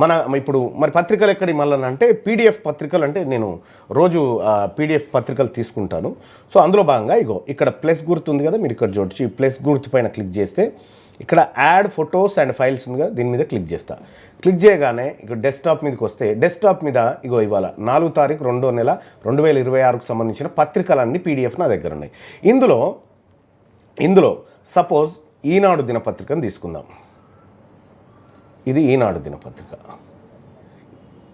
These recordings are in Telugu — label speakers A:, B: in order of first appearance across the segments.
A: మన ఇప్పుడు మరి పత్రికలు ఎక్కడి మళ్ళీ అంటే పీడిఎఫ్ పత్రికలు అంటే నేను రోజు పీడిఎఫ్ పత్రికలు తీసుకుంటాను. సో అందులో భాగంగా ఇగో ఇక్కడ ప్లస్ గుర్తు ఉంది కదా, మీరు ఇక్కడ చూడొచ్చు. ఈ ప్లస్ గుర్తు పైన క్లిక్ చేస్తే ఇక్కడ యాడ్ ఫొటోస్ అండ్ ఫైల్స్ ఉంది కదా, దీని మీద క్లిక్ చేస్తా. క్లిక్ చేయగానే ఇక్కడ డెస్క్టాప్ మీదకి వస్తే డెస్క్టాప్ మీద ఇగో ఇవాళ 4 తారీఖు 2వ నెల 2026కు సంబంధించిన పత్రికలన్నీ పీడిఎఫ్ నా దగ్గర ఉన్నాయి. ఇందులో సపోజ్ ఈనాడు దినపత్రికను తీసుకుందాం. ఇది ఈనాడు దినపత్రిక,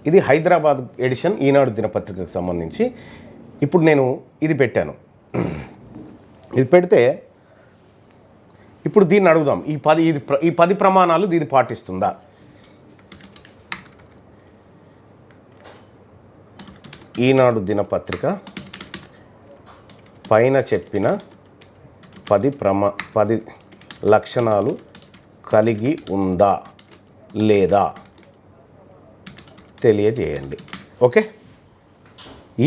A: ఇది హైదరాబాద్ ఎడిషన్ ఈనాడు దినపత్రికకు సంబంధించి. ఇప్పుడు నేను ఇది పెట్టాను. ఇది పెడితే ఇప్పుడు దీన్ని అడుగుదాం, ఈ 10 ప్రమాణాలు దీన్ని పాటిస్తుందా? ఈనాడు దినపత్రిక పైన చెప్పిన 10 లక్షణాలు కలిగి ఉందా లేదా తెలియజేయండి. ఓకే,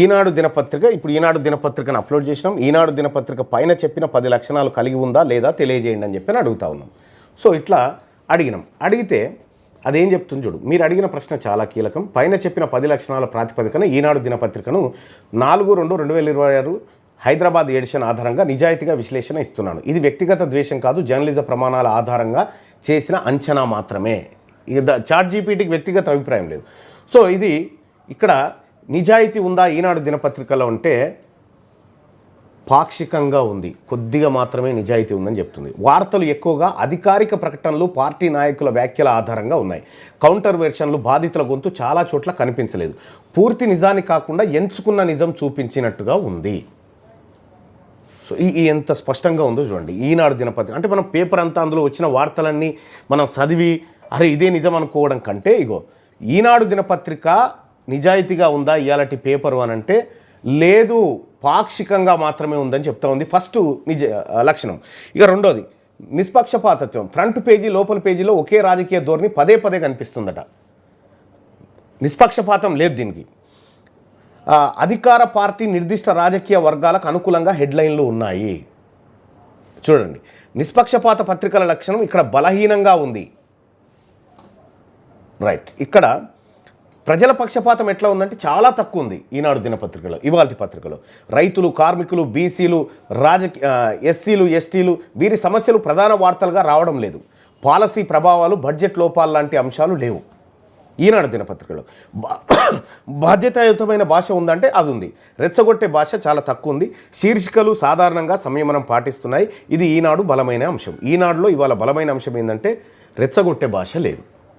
A: ఈనాడు దినపత్రిక, ఇప్పుడు ఈనాడు దినపత్రికను అప్లోడ్ చేసినాం. ఈనాడు దినపత్రిక పైన చెప్పిన 10 లక్షణాలు కలిగి ఉందా లేదా తెలియజేయండి అని చెప్పి అడుగుతా ఉన్నాం. సో ఇట్లా అడిగితే అదేం చెప్తుంది చూడు. మీరు అడిగిన ప్రశ్న చాలా కీలకం. పైన చెప్పిన 10 లక్షణాల ప్రాతిపదికన ఈనాడు దినపత్రికను 4/2/2026 హైదరాబాద్ ఎడిషన్ ఆధారంగా నిజాయితీగా విశ్లేషణ ఇస్తున్నాను. ఇది వ్యక్తిగత ద్వేషం కాదు, జర్నలిజం ప్రమాణాల ఆధారంగా చేసిన అంచనా మాత్రమే. చాట్ జీపీటీకి వ్యక్తిగత అభిప్రాయం లేదు. సో ఇది ఇక్కడ నిజాయితీ ఉందా ఈనాడు దినపత్రికలో అంటే పాక్షికంగా ఉంది, కొద్దిగా మాత్రమే నిజాయితీ ఉందని చెప్తుంది. వార్తలు ఎక్కువగా అధికారిక ప్రకటనలు, పార్టీ నాయకుల వ్యాఖ్యల ఆధారంగా ఉన్నాయి. కౌంటర్ వెర్షన్లు, బాధితుల గొంతు చాలా చోట్ల కనిపించలేదు. పూర్తి నిజాన్ని కాకుండా ఎంచుకున్న నిజం చూపించినట్టుగా ఉంది. సో ఈ ఎంత స్పష్టంగా ఉందో చూడండి. ఈనాడు దినపత్రిక అంటే మనం పేపర్ అంతా అందులో వచ్చిన వార్తలన్నీ మనం చదివి అరే ఇదే నిజం అనుకోవడం కంటే ఇగో ఈనాడు దినపత్రిక నిజాయితీగా ఉందా ఇయాలటి పేపరు అని అంటే లేదు, పాక్షికంగా మాత్రమే ఉందని చెప్తా ఉంది. ఫస్ట్ లక్షణం. ఇక రెండోది నిష్పక్షపాతత్వం. ఫ్రంట్ పేజీ లోపల పేజీలో ఒకే రాజకీయ ధోరణి పదే కనిపిస్తుందట. నిష్పక్షపాతం లేదు దీనికి. అధికార పార్టీ నిర్దిష్ట రాజకీయ వర్గాలకు అనుకూలంగా హెడ్లైన్లు ఉన్నాయి. చూడండి, నిష్పక్షపాత పత్రికల లక్షణం ఇక్కడ బలహీనంగా ఉంది. రైట్, ఇక్కడ ప్రజల పక్షపాతం ఎట్లా ఉందంటే చాలా తక్కువ ఉంది ఈనాడు దినపత్రికలో. ఇవాల్టి పత్రికలో రైతులు, కార్మికులు, బీసీలు, ఎస్సీలు, ఎస్టీలు వీరి సమస్యలు ప్రధాన వార్తలుగా రావడం లేదు. పాలసీ ప్రభావాలు, బడ్జెట్ లోపాలు లాంటి అంశాలు లేవు ఈనాడు దినపత్రికలో. బాధ్యతాయుతమైన భాష ఉందంటే అది ఉంది. రెచ్చగొట్టే భాష చాలా తక్కువ ఉంది. శీర్షికలు సాధారణంగా సంయమనం పాటిస్తున్నాయి. ఇది ఈనాడు బలమైన అంశం. ఈనాడులో ఇవాళ బలమైన అంశం ఏంటంటే రెచ్చగొట్టే భాష లేదు.